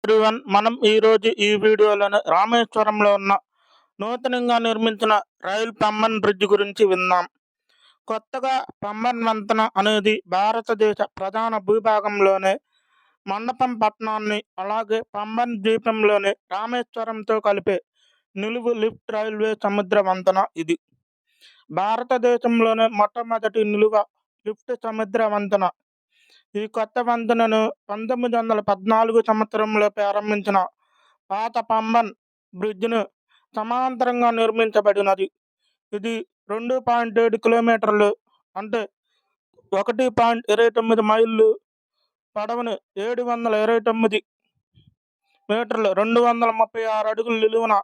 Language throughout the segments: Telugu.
ఎవ్రీవన్, మనం ఈరోజు ఈ వీడియోలోని రామేశ్వరంలో ఉన్న నూతనంగా నిర్మించిన రైల్ పంబన్ బ్రిడ్జ్ గురించి విందాం. కొత్తగా పంబన్ వంతెన అనేది భారతదేశ ప్రధాన భూభాగంలోనే మండపం పట్టణాన్ని అలాగే పంబన్ ద్వీపంలోని రామేశ్వరంతో కలిపే నిలువు లిఫ్ట్ రైల్వే సముద్ర వంతెన ఇది. భారతదేశంలోనే మొట్టమొదటి నిలువ లిఫ్ట్ సముద్ర వంతెన. ఈ కొత్త వంతెనను 1914 సంవత్సరంలో ప్రారంభించిన పాత పంబన్ బ్రిడ్జ్ను సమాంతరంగా నిర్మించబడినది. ఇది 2.7 కిలోమీటర్లు అంటే 1.29 మైళ్ళు, పొడవును 729 మీటర్లు, 236 అడుగుల నిలువున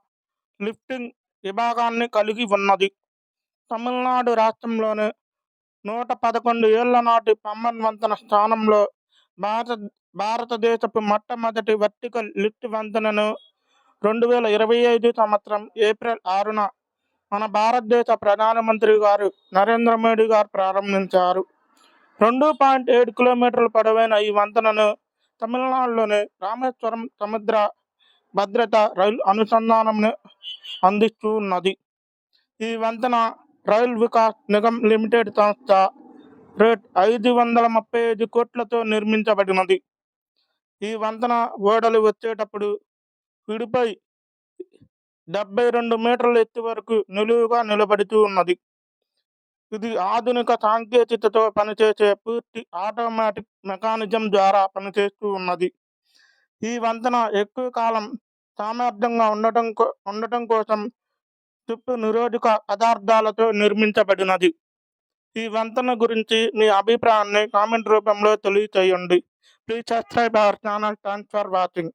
లిఫ్టింగ్ విభాగాన్ని కలిగి ఉన్నది. తమిళనాడు రాష్ట్రంలోని 111 ఏళ్ల నాటి పంబన్ వంతెన స్థానంలో భారతదేశపు మొట్టమొదటి వర్టికల్ లిఫ్ట్ వంతెనను 2025 సంవత్సరం ఏప్రిల్ 6న మన భారతదేశ ప్రధానమంత్రి గారు నరేంద్ర మోడీ గారు ప్రారంభించారు. 2.7 కిలోమీటర్ల పొడవైన ఈ వంతెనను తమిళనాడులోని రామేశ్వరం సముద్ర భద్రత రైలు అనుసంధానంను అందిస్తూ ఉన్నది. ఈ వంతెన రైల్ వికాస్ నిగమ్ లిమిటెడ్ సంస్థ రేట్ 535 కోట్లతో నిర్మించబడినది. ఈ వంతెన ఓడలు వచ్చేటప్పుడు విడిపై 72 మీటర్ల ఎత్తు వరకు నిలువుగా నిలబడుతూ ఉన్నది. ఇది ఆధునిక సాంకేతికతతో పనిచేసే పూర్తి ఆటోమేటిక్ మెకానిజం ద్వారా పనిచేస్తూ ఉన్నది. ఈ వంతెన ఎక్కువ కాలం సామర్థ్యంగా ఉండటం కోసం తుప్పు నిరోధక పదార్థాలతో నిర్మించబడినది. ఈ వంతెన గురించి మీ అభిప్రాయాన్ని కామెంట్ రూపంలో తెలియచేయండి. Please subscribe our channel. Thanks for watching.